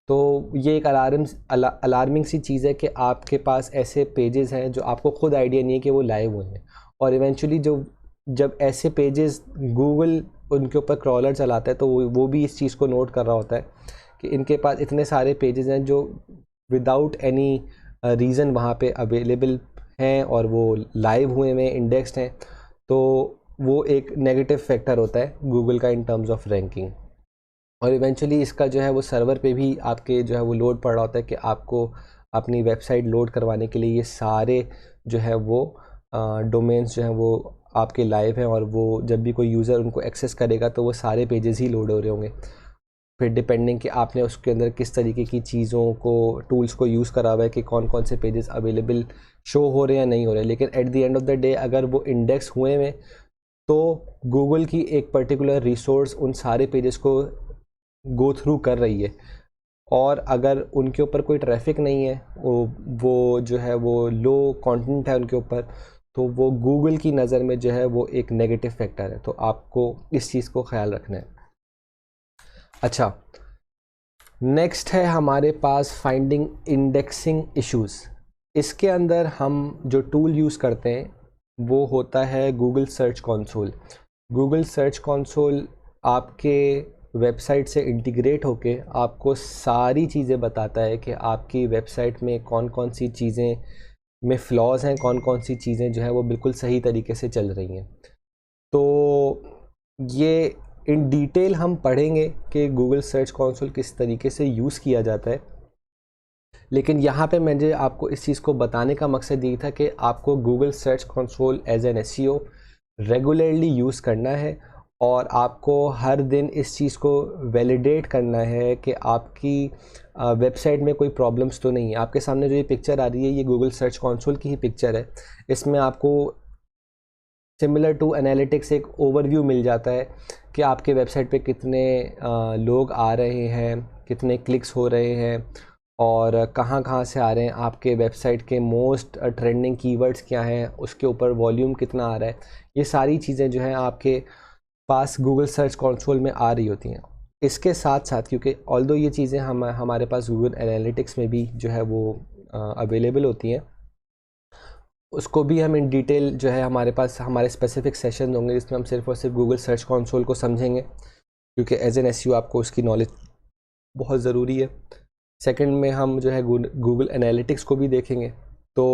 तो ये एक अलार्मिंग सी चीज़ है कि आपके पास ऐसे पेजेस हैं जो आपको खुद आइडिया नहीं है कि वो लाइव हुए हैं। और इवेंचुअली जब ऐसे पेजेस गूगल उनके ऊपर क्रॉलर चलाता है तो वो भी इस चीज़ को नोट कर रहा होता है कि इनके पास इतने सारे पेजेस हैं जो विदाउट एनी रीज़न वहाँ पे अवेलेबल हैं और वो लाइव हुए में इंडेक्स्ड हैं। तो वो एक नेगेटिव फैक्टर होता है गूगल का इन टर्म्स ऑफ रैंकिंग। और इवेंचुअली इसका जो है वो सर्वर पे भी आपके जो है वो लोड पड़ रहा होता है कि आपको अपनी वेबसाइट लोड करवाने के लिए ये सारे जो है वो डोमेन्स जो हैं वो आपके लाइव हैं और वो जब भी कोई यूज़र उनको एक्सेस करेगा तो वो सारे पेजेस ही लोड हो रहे होंगे। फिर डिपेंडिंग कि आपने उसके अंदर किस तरीके की चीज़ों को टूल्स को यूज़ करा हुआ है कि कौन कौन से पेजेस अवेलेबल शो हो रहे हैं या नहीं हो रहे हैं। लेकिन at the end of the day अगर वो इंडेक्स हुए हैं तो गूगल की एक पर्टिकुलर रिसोर्स उन सारे पेजेस को गो थ्रू कर रही है। और अगर उनके ऊपर कोई ट्रैफिक नहीं है, वो जो है वो लो कंटेंट है उनके ऊपर, तो वो गूगल की नज़र में जो है वो एक नेगेटिव फैक्टर है। तो आपको इस चीज़ को ख्याल रखना है। अच्छा, नेक्स्ट है हमारे पास फाइंडिंग इंडेक्सिंग इश्यूज़। इसके अंदर हम जो टूल यूज़ करते हैं वो होता है Google search console. Google search console आपके वेबसाइट से इंटीग्रेट होके आपको सारी चीज़ें बताता है कि आपकी वेबसाइट में कौन कौन सी चीज़ें में फ्लॉज़ हैं, कौन कौन सी चीज़ें जो है वो बिल्कुल सही तरीके से चल रही हैं। तो ये इन डिटेल हम पढ़ेंगे कि गूगल सर्च कंसोल किस तरीके से यूज़ किया जाता है। लेकिन यहाँ पे मैंने आपको इस चीज़ को बताने का मकसद ये था कि आपको Google search console as an SEO regularly use करना है और आपको हर दिन इस चीज़ को वैलिडेट करना है कि आपकी वेबसाइट में कोई प्रॉब्लम्स तो नहीं है। आपके सामने जो ये पिक्चर आ रही है ये गूगल सर्च कंसोल की ही पिक्चर है। इसमें आपको सिमिलर टू एनालिटिक्स एक ओवरव्यू मिल जाता है कि आपके वेबसाइट पे कितने लोग आ रहे हैं, कितने क्लिक्स हो रहे हैं और कहाँ कहाँ से आ रहे हैं, आपके वेबसाइट के मोस्ट ट्रेंडिंग कीवर्ड्स क्या हैं, उसके ऊपर वॉल्यूम कितना आ रहा है। ये सारी चीज़ें जो हैं आपके पास गूगल सर्च कंसोल में आ रही होती हैं। इसके साथ साथ क्योंकि ऑल्दो ये चीज़ें हमारे पास गूगल एनालिटिक्स में भी जो है वो अवेलेबल होती हैं, उसको भी हम इन डिटेल जो है हमारे पास हमारे स्पेसिफिक सेशन होंगे जिसमें हम सिर्फ और सिर्फ गूगल सर्च कंसोल को समझेंगे, क्योंकि एज एन एसईओ आपको उसकी नॉलेज बहुत ज़रूरी है। सेकंड में हम जो है गूगल एनालिटिक्स को भी देखेंगे, तो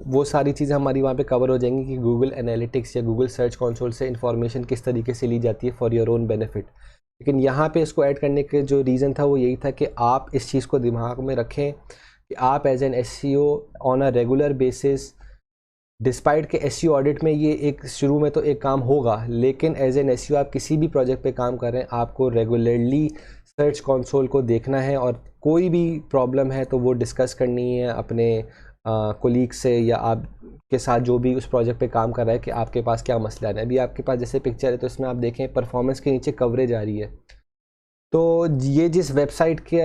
वो सारी चीज़ें हमारी वहाँ पे कवर हो जाएंगी कि गूगल एनालिटिक्स या गूगल सर्च कंसोल से इंफॉर्मेशन किस तरीके से ली जाती है फॉर योर ओन बेनिफिट। लेकिन यहाँ पे इसको ऐड करने के जो रीज़न था वो यही था कि आप इस चीज़ को दिमाग में रखें कि आप as an SEO on a regular basis, despite के एसईओ ऑडिट में ये एक शुरू में तो एक काम होगा, लेकिन एज एन एसईओ आप किसी भी प्रोजेक्ट पे काम कर रहे हैं आपको रेगुलरली सर्च कंसोल को देखना है और कोई भी प्रॉब्लम है तो वो डिस्कस करनी है अपने कोलीग से या आप के साथ जो भी उस प्रोजेक्ट पे काम कर रहा है कि आपके पास क्या मसला है। अभी आपके पास जैसे पिक्चर है तो इसमें आप देखें परफॉर्मेंस के नीचे कवरेज आ रही है। तो ये जिस वेबसाइट के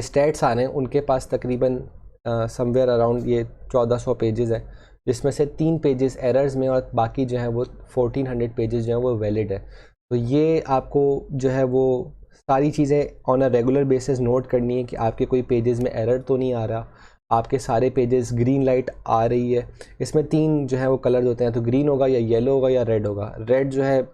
स्टैट्स आ रहे हैं उनके पास तकरीबन समवेयर अराउंड ये 1400 पेजेस है, जिसमें से 3 पेजेस एरर्स में और बाकी जो है वो 1400 पेजेस जो है वो वैलिड है। तो ये आपको जो है वो सारी चीज़ें on a regular basis note करनी है कि आपके कोई पेजेस में एरर तो नहीं आ रहा, आपके सारे पेजेस ग्रीन लाइट आ रही है। इसमें 3 जो है वो कलर्स होते हैं, तो ग्रीन होगा या येलो होगा या रेड होगा। रेड जो है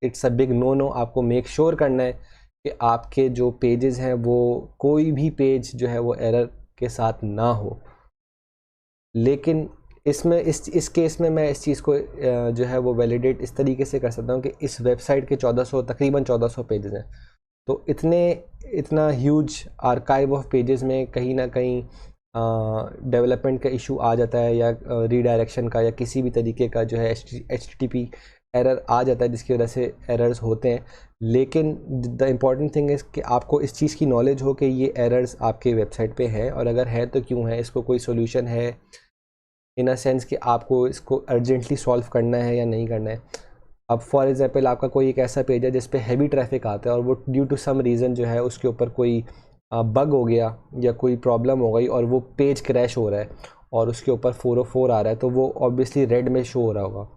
it's a big no no, आपको मेक श्योर करना है कि आपके जो पेजेस हैं वो कोई भी पेज जो है वो एरर के साथ ना हो। लेकिन इसमें इस केस में मैं इस चीज़ को जो है वो वैलिडेट इस तरीके से कर सकता हूँ कि इस वेबसाइट के तकरीबन 1400 पेजेस हैं, तो इतना ह्यूज आर्काइव ऑफ पेजेस में कहीं ना कहीं डेवलपमेंट का इशू आ जाता है या रीडायरेक्शन का या किसी भी तरीके का जो है HTTP एरर आ जाता है, जिसकी वजह से एरर्स होते हैं। लेकिन द इम्पॉर्टेंट थिंग इज़ कि आपको इस चीज़ की नॉलेज हो कि ये एरर्स आपके वेबसाइट पे हैं और अगर है तो क्यों है, इसको कोई सोल्यूशन है इन अ सेंस कि आपको इसको अर्जेंटली सॉल्व करना है या नहीं करना है। अब फॉर एग्जांपल आपका कोई एक ऐसा पेज है जिस पे हैवी ट्रैफिक आता है और वो ड्यू टू सम रीज़न जो है उसके ऊपर कोई बग हो गया या कोई प्रॉब्लम हो गई और वो पेज क्रैश हो रहा है और उसके ऊपर 404 आ रहा है, तो वो ऑब्वियसली रेड में शो हो रहा होगा।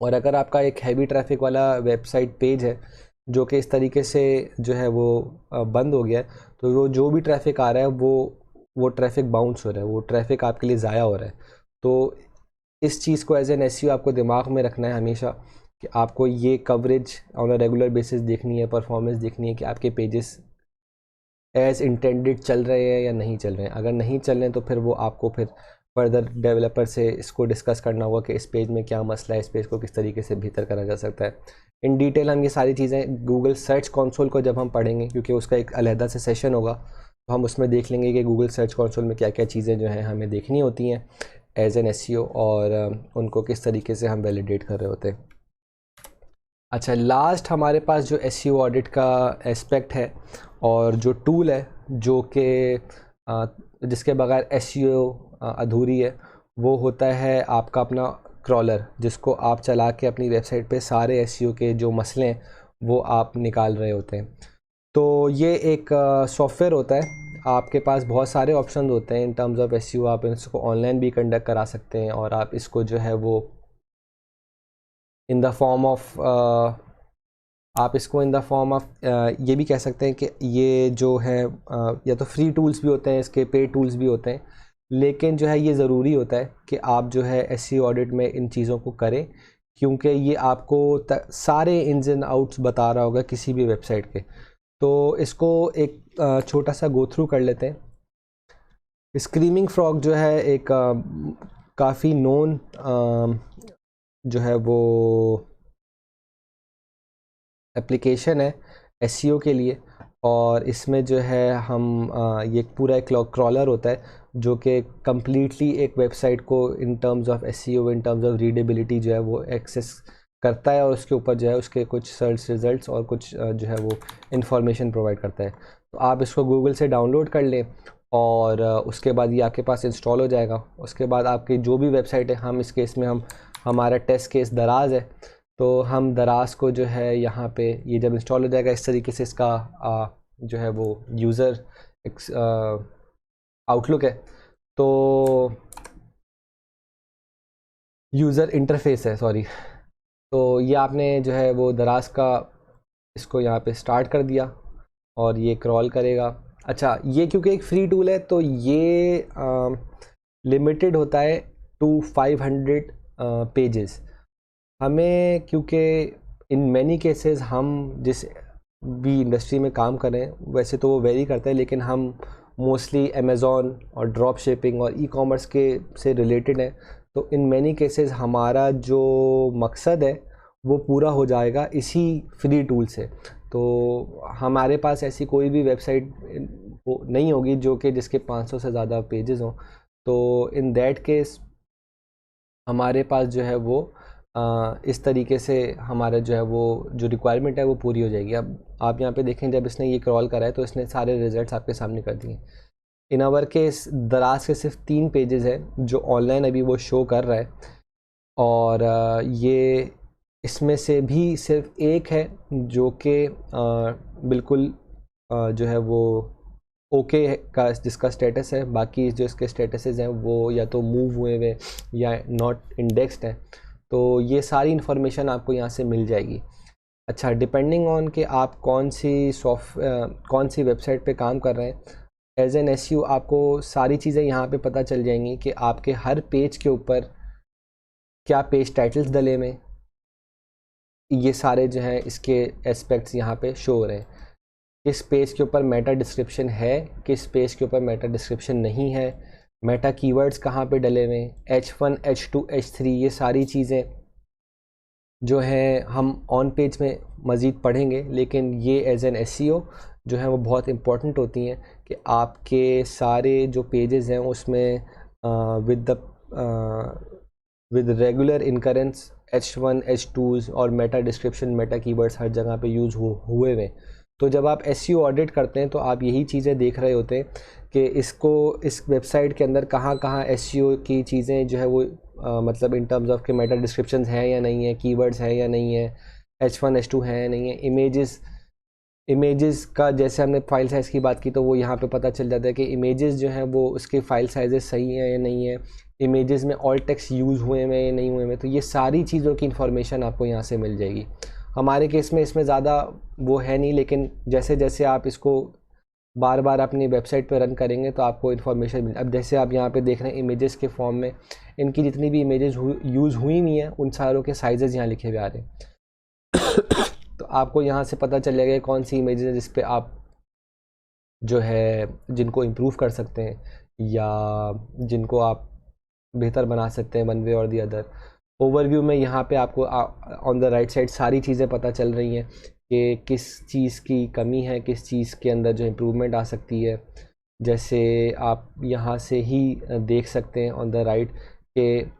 और अगर आपका एक हैवी ट्रैफिक वाला वेबसाइट पेज है जो कि इस तरीके से जो है वो बंद हो गया है, तो वो जो भी ट्रैफिक आ रहा है वो ट्रैफिक बाउंस हो रहा है, वो ट्रैफिक आपके लिए ज़ाया हो रहा है। तो इस चीज़ को एज एन एसईओ आपको दिमाग में रखना है हमेशा कि आपको ये coverage on a regular basis देखनी है, परफॉर्मेंस देखनी है कि आपके पेजेस एज इंटेंडेड चल रहे हैं या नहीं चल रहे हैं। अगर नहीं चल रहे हैं तो फिर वो आपको फिर फर्दर डेवलपर से इसको डिस्कस करना होगा कि इस पेज में क्या मसला है, इस पेज को किस तरीके से बेहतर करा जा सकता है। इन डिटेल हम ये सारी चीज़ें गूगल सर्च कंसोल को जब हम पढ़ेंगे, क्योंकि उसका एक अलहदा से सेशन होगा, तो हम उसमें देख लेंगे कि गूगल सर्च कंसोल में क्या क्या चीज़ें जो हैं हमें देखनी होती हैं एज एन एसईओ और उनको किस तरीके से हम वैलिडेट कर रहे होते हैं। अच्छा, लास्ट हमारे पास जो एसईओ ऑडिट का एस्पेक्ट है और जो टूल है जो कि जिसके बगैर एसईओ अधूरी है, वो होता है आपका अपना क्रॉलर, जिसको आप चला के अपनी वेबसाइट पे सारे एसईओ के जो मसले हैं वो आप निकाल रहे होते हैं। तो ये एक सॉफ्टवेयर होता है, आपके पास बहुत सारे ऑप्शन होते हैं इन टर्म्स ऑफ एसईओ। आप इसको ऑनलाइन भी कंडक्ट करा सकते हैं, और आप इसको जो है वो इन द फॉर्म ऑफ आप इसको इन द फॉर्म ऑफ ये भी कह सकते हैं कि ये जो है या तो फ्री टूल्स भी होते हैं, इसके पेड टूल्स भी होते हैं, लेकिन जो है ये ज़रूरी होता है कि आप जो है एसईओ ऑडिट में इन चीज़ों को करें, क्योंकि ये आपको सारे इन्स एंड आउट्स बता रहा होगा किसी भी वेबसाइट के। तो इसको एक छोटा सा गो थ्रू कर लेते हैं। स्क्रीमिंग फ्रॉग जो है एक काफ़ी नोन जो है वो एप्लीकेशन है एसईओ के लिए, और इसमें जो है हम ये पूरा एक क्रॉलर होता है जो कि कम्प्लीटली एक वेबसाइट को इन terms of SEO, in terms of readability जो है वो एक्सेस करता है, और उसके ऊपर जो है उसके कुछ सर्च रिजल्ट्स और कुछ जो है वो इंफॉर्मेशन प्रोवाइड करता है। तो आप इसको गूगल से डाउनलोड कर लें, और उसके बाद ये आपके पास इंस्टॉल हो जाएगा। उसके बाद आपकी जो भी वेबसाइट है, हम इस केस में हमारा टेस्ट केस दराज है, तो हम दराज को जो है यहाँ पे ये जब इंस्टॉल हो जाएगा, इस तरीके से इसका जो है वो यूज़र आउटलुक है, तो यूज़र इंटरफेस है, सॉरी। तो ये आपने जो है वो दराज का इसको यहाँ पे स्टार्ट कर दिया, और ये क्रॉल करेगा। अच्छा, ये क्योंकि एक फ्री टूल है तो ये लिमिटेड होता है टू 500 पेजेस। हमें क्योंकि इन मैनी केसेस हम जिस भी इंडस्ट्री में काम करें, वैसे तो वो वेरी करता है, लेकिन हम मोस्टली अमेज़ॉन और ड्रॉप शिपिंग और ई कॉमर्स के से रिलेटेड हैं। तो इन मैनी केसेस हमारा जो मकसद है वो पूरा हो जाएगा इसी फ्री टूल से। तो हमारे पास ऐसी कोई भी वेबसाइट नहीं होगी जो कि जिसके 500 से ज़्यादा पेजेस हों। तो इन दैट केस हमारे पास जो है वो इस तरीके से हमारा जो है वो जो रिक्वायरमेंट है वो पूरी हो जाएगी। अब आप यहाँ पे देखें, जब इसने ये क्रॉल करा है तो इसने सारे रिजल्ट्स आपके सामने कर दिए। इन आवर केस दराज के सिर्फ 3 पेजेस हैं जो ऑनलाइन अभी वो शो कर रहा है, और ये इसमें से भी सिर्फ एक है जो कि बिल्कुल जो है वो ओके का जिसका स्टेटस है। बाकी जो इसके स्टेटसेस हैं वो या तो मूव हुए हुए या नॉट इंडेक्स्ड हैं। तो ये सारी इन्फॉर्मेशन आपको यहाँ से मिल जाएगी। अच्छा, डिपेंडिंग ऑन कि आप कौन सी वेबसाइट पे काम कर रहे हैं, एज एन एसईओ आपको सारी चीज़ें यहाँ पे पता चल जाएंगी कि आपके हर पेज के ऊपर क्या पेज टाइटल्स डले में, ये सारे जो हैं इसके एस्पेक्ट्स यहाँ पे शो हो रहे हैं। किस पेज के ऊपर मेटा डिस्क्रिप्शन है, किस पेज के ऊपर मेटा डिस्क्रिप्शन नहीं है, मेटा कीवर्ड्स कहाँ पे डले हुए, H1 H2 H3, ये सारी चीज़ें जो हैं हम ऑन पेज में मज़ीद पढ़ेंगे, लेकिन ये एज एन एसईओ जो है वो बहुत इम्पॉर्टेंट होती हैं कि आपके सारे जो पेजेस हैं उसमें with regular incurrence H1 H2s और मेटा डिस्क्रिप्शन, मेटा कीवर्ड्स हर जगह पे यूज़ हुए हुए। तो जब आप एसईओ ऑडिट करते हैं तो आप यही चीज़ें देख रहे होते हैं कि इस वेबसाइट के अंदर कहाँ कहाँ एसईओ की चीज़ें जो है वो मतलब इन टर्म्स ऑफ के मेटा डिस्क्रिप्शन हैं या नहीं है, कीवर्ड्स हैं या नहीं है, H1 H2 है या नहीं है। इमेजेस का जैसे हमने फ़ाइल साइज़ की बात की, तो वो यहाँ पे पता चल जाता है कि इमेजेस जो हैं वो उसके फ़ाइल साइजेस सही हैं या नहीं है, इमेजेस में ऑल टेक्स्ट यूज़ हुए हैं या नहीं हुए हैं। तो ये सारी चीज़ों की इन्फॉर्मेशन आपको यहाँ से मिल जाएगी। हमारे केस में इसमें ज़्यादा वो है नहीं, लेकिन जैसे जैसे आप इसको बार बार अपनी वेबसाइट पर रन करेंगे तो आपको इन्फॉर्मेशन मिल। अब जैसे आप यहाँ पे देख रहे हैं इमेजेस के फॉर्म में इनकी जितनी भी इमेजेस यूज़ हुई हुई हैं उन सारों के साइजेस यहाँ लिखे हुए आ रहे हैं। तो आपको यहाँ से पता चल जाएगा कौन सी इमेजेस है जिस पे आप जो है जिनको इम्प्रूव कर सकते हैं या जिनको आप बेहतर बना सकते हैं वन वे और दी अदर। ओवरव्यू में यहाँ पे आपको ऑन द राइट साइड सारी चीज़ें पता चल रही हैं कि किस चीज़ की कमी है, किस चीज़ के अंदर जो इम्प्रूवमेंट आ सकती है। जैसे आप यहाँ से ही देख सकते हैं ऑन द राइट कि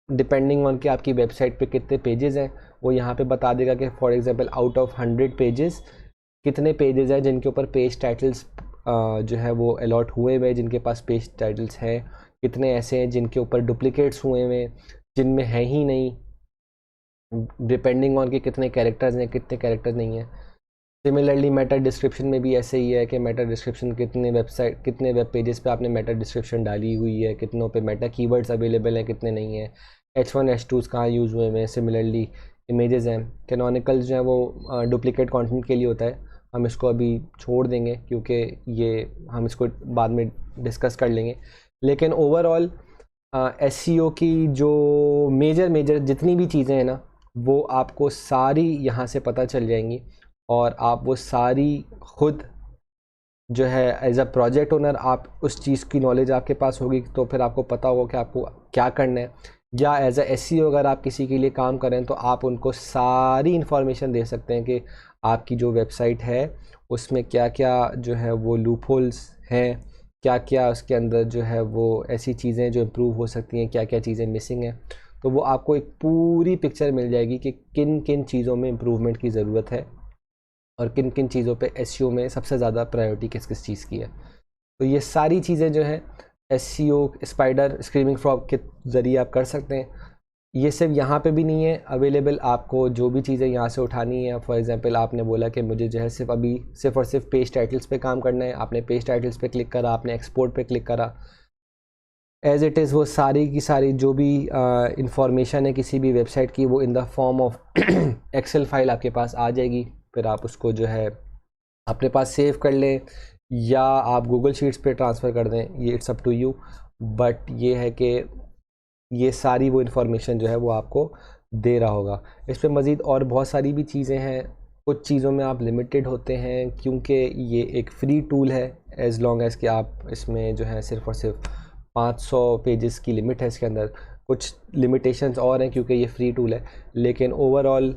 डिपेंडिंग ऑन कि आपकी वेबसाइट पे कितने पेजेस हैं, वो यहाँ पे बता देगा कि for example out of 100 pages कितने पेजेस हैं जिनके ऊपर पेज टाइटल्स जो है वो अलॉट हुए हुए, जिनके पास पेज टाइटल्स हैं, कितने ऐसे हैं जिनके ऊपर डुप्लीकेट्स हुए हुए, जिनमें है ही नहीं, डिपेंडिंग ऑन कि कितने कैरेक्टर्स हैं कितने कैरेक्टर्स नहीं हैं। सिमिलरली मेटा डिस्क्रिप्शन में भी ऐसे ही है कि मेटा डिस्क्रिप्शन कितने वेब पेजेस पे आपने मेटा डिस्क्रिप्शन डाली हुई है, कितनों पे मेटा कीवर्ड्स अवेलेबल हैं, कितने नहीं हैं, H1 H2s कहाँ यूज़ हुए हैं। सिमिलरली इमेजेस हैं, कैनोनिकल्स जो है वो डुप्लीकेट कंटेंट के लिए होता है, हम इसको अभी छोड़ देंगे क्योंकि ये हम इसको बाद में डिस्कस कर लेंगे। लेकिन ओवरऑल SEO की जो मेजर जितनी भी चीज़ें हैं ना, वो आपको सारी यहाँ से पता चल जाएंगी और आप वो सारी खुद जो है एज अ प्रोजेक्ट ओनर आप उस चीज़ की नॉलेज आपके पास होगी, तो फिर आपको पता होगा कि आपको क्या करना है। या एज अ SEO अगर आप किसी के लिए काम करें तो आप उनको सारी इन्फॉर्मेशन दे सकते हैं कि आपकी जो वेबसाइट है उसमें क्या क्या जो है वो लूप होल्स हैं, क्या क्या उसके अंदर जो है वो ऐसी चीज़ें जो इम्प्रूव हो सकती हैं, क्या क्या चीज़ें मिसिंग हैं। तो वो आपको एक पूरी पिक्चर मिल जाएगी कि किन किन चीज़ों में इम्प्रूवमेंट की ज़रूरत है और किन किन चीज़ों पे SEO में सबसे ज़्यादा प्रायोरिटी किस किस चीज़ की है। तो ये सारी चीज़ें जो है SEO स्पाइडर स्क्रीमिंग फ्रॉग के ज़रिए आप कर सकते हैं। ये सिर्फ यहाँ पे भी नहीं है अवेलेबल, आपको जो भी चीज़ें यहाँ से उठानी है, फॉर एग्जांपल आपने बोला कि मुझे जो है सिर्फ और सिर्फ पेज टाइटल्स पे काम करना है, आपने पेज टाइटल्स पे क्लिक करा, आपने एक्सपोर्ट पे क्लिक करा, एज इट इज़ वो सारी की सारी जो भी इंफॉर्मेशन है किसी भी वेबसाइट की वो in the form of Excel file आपके पास आ जाएगी। फिर आप उसको जो है अपने पास सेव कर लें या आप गूगल शीट्स पे ट्रांसफ़र कर दें, ये it's up to you. But ये है कि ये सारी वो इन्फॉर्मेशन जो है वो आपको दे रहा होगा। इस पर मज़ीद और बहुत सारी भी चीज़ें हैं, कुछ चीज़ों में आप लिमिटेड होते हैं क्योंकि ये एक फ्री टूल है, एज़ लॉन्ग एज़ कि आप इसमें जो है सिर्फ़ और सिर्फ 500 पेजेस की लिमिट है इसके अंदर। कुछ लिमिटेशंस और हैं क्योंकि ये फ्री टूल है, लेकिन ओवरऑल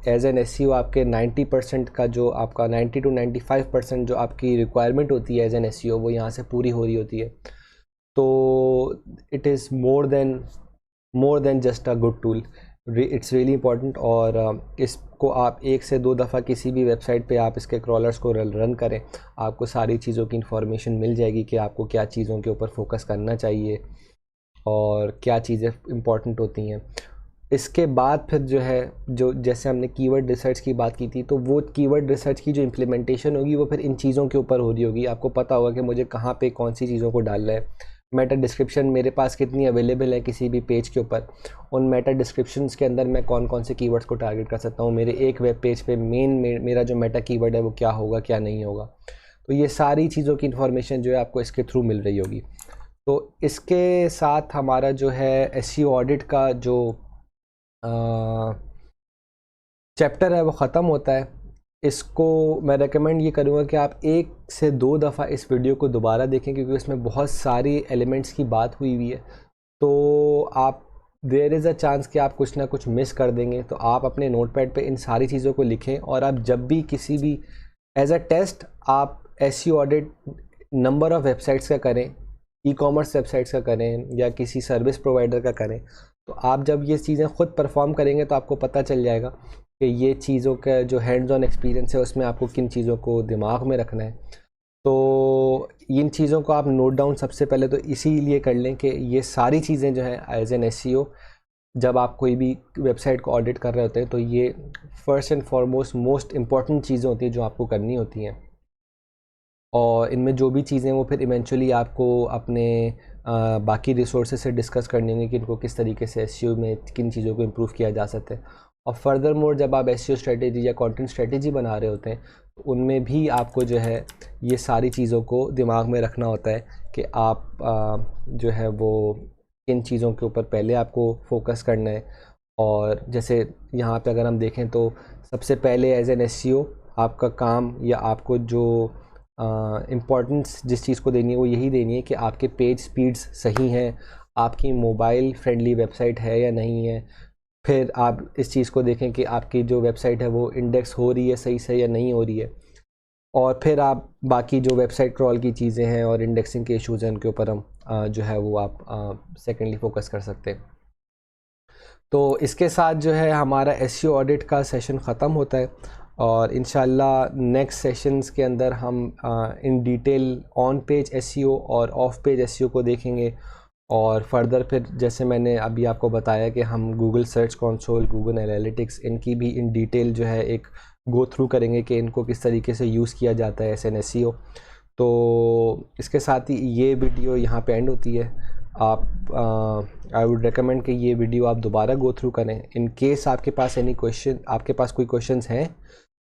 एज एन SEO आपके 90% का जो आपका 90 to 95% जो आपकी रिक्वायरमेंट होती है एज एन SEO वो यहाँ से पूरी हो रही होती है। तो it is more than just a good tool, it's really important. और इसको आप 1 से 2 दफ़ा किसी भी वेबसाइट पे आप इसके क्रॉलर्स को रन करें, आपको सारी चीज़ों की इन्फॉर्मेशन मिल जाएगी कि आपको क्या चीज़ों के ऊपर फोकस करना चाहिए और क्या चीज़ें इंपॉर्टेंट होती हैं। इसके बाद फिर जो है जो जैसे हमने कीवर्ड रिसर्च की बात की थी, तो वो कीवर्ड रिसर्च की जो इम्प्लीमेंटेशन होगी वो फिर इन चीज़ों के ऊपर हो रही होगी। आपको पता होगा कि मुझे कहाँ पे कौन सी चीज़ों को डालना है, मेटा डिस्क्रिप्शन मेरे पास कितनी अवेलेबल है किसी भी पेज के ऊपर, उन मेटा डिस्क्रिप्शंस के अंदर मैं कौन कौन से कीवर्ड्स को टारगेट कर सकता हूँ, मेरे एक वेब पेज पे मेरा जो मेटा कीवर्ड है वो क्या होगा क्या नहीं होगा। तो ये सारी चीज़ों की इन्फॉर्मेशन जो है आपको इसके थ्रू मिल रही होगी। तो इसके साथ हमारा जो है SEO ऑडिट का जो चैप्टर है वो ख़त्म होता है। इसको मैं रेकमेंड ये करूँगा कि आप 1 से 2 दफ़ा इस वीडियो को दोबारा देखें क्योंकि इसमें बहुत सारी एलिमेंट्स की बात हुई हुई है। तो आप देयर इज़ अ चांस कि आप कुछ ना कुछ मिस कर देंगे, तो आप अपने नोटपैड पे इन सारी चीज़ों को लिखें और आप जब भी किसी भी एज अ टेस्ट आप SEO audit number of websites का करें, ई-कॉमर्स वेबसाइट्स का करें या किसी सर्विस प्रोवाइडर का करें, तो आप जब ये चीज़ें ख़ुद परफॉर्म करेंगे तो आपको पता चल जाएगा कि ये चीज़ों का जो हैंड्स ऑन एक्सपीरियंस है उसमें आपको किन चीज़ों को दिमाग में रखना है। तो इन चीज़ों को आप नोट डाउन सबसे पहले तो इसीलिए कर लें कि ये सारी चीज़ें जो हैं एज एन SEO जब आप कोई भी वेबसाइट को ऑडिट कर रहे होते हैं तो ये first and foremost most important चीज़ें होती हैं जो आपको करनी होती हैं। और इनमें जो भी चीज़ें वो फिर इवेंचुअली आपको अपने बाकी रिसोर्सेज से डिस्कस करनी होंगी कि इनको किस तरीके से SEO में किन चीज़ों को इम्प्रूव किया जा सकता है। और फर्दर मोर जब आप SEO स्ट्रेटेजी या कंटेंट स्ट्रेटेजी बना रहे होते हैं तो उनमें भी आपको जो है ये सारी चीज़ों को दिमाग में रखना होता है कि आप जो है वो किन चीज़ों के ऊपर पहले आपको फोकस करना है। और जैसे यहाँ पे अगर हम देखें तो सबसे पहले एज एन SEO आपका काम या आपको जो इम्पॉर्टेंस जिस चीज़ को देनी है वो यही देनी है कि आपके पेज स्पीड्स सही हैं, आपकी मोबाइल फ्रेंडली वेबसाइट है या नहीं है। फिर आप इस चीज़ को देखें कि आपकी जो वेबसाइट है वो इंडेक्स हो रही है सही से या नहीं हो रही है। और फिर आप बाकी जो वेबसाइट क्रॉल की चीज़ें हैं और इंडेक्सिंग के इश्यूज़ हैं उनके ऊपर हम जो है वो आप सेकेंडली फोकस कर सकते हैं। तो इसके साथ जो है हमारा SEO ऑडिट का सेशन ख़त्म होता है और इंशाल्लाह नेक्स्ट सेशंस के अंदर हम in detail on page SEO और ऑफ पेज SEO को देखेंगे। और फर्दर फिर जैसे मैंने अभी आपको बताया कि हम Google search console, Google analytics, इनकी भी इन डिटेल जो है एक गो थ्रू करेंगे कि इनको किस तरीके से यूज़ किया जाता है एस एन SEO। तो इसके साथ ही ये वीडियो यहाँ पे एंड होती है। आप आई वुड रिकमेंड कि ये वीडियो आप दोबारा गो थ्रू करें। इन केस आपके पास एनी क्वेश्चन, आपके पास कोई क्वेश्चंस हैं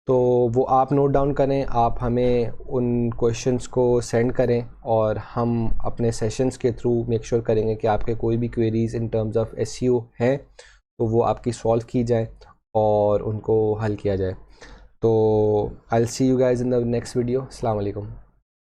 तो वो आप नोट डाउन करें, आप हमें उन क्वेश्चंस को सेंड करें और हम अपने सेशंस के थ्रू मेक श्योर करेंगे कि आपके कोई भी queries in terms of SEO हैं तो वो आपकी सॉल्व की जाए और उनको हल किया जाए। तो I will see you guys in the next video. अस्सलाम वालेकुम।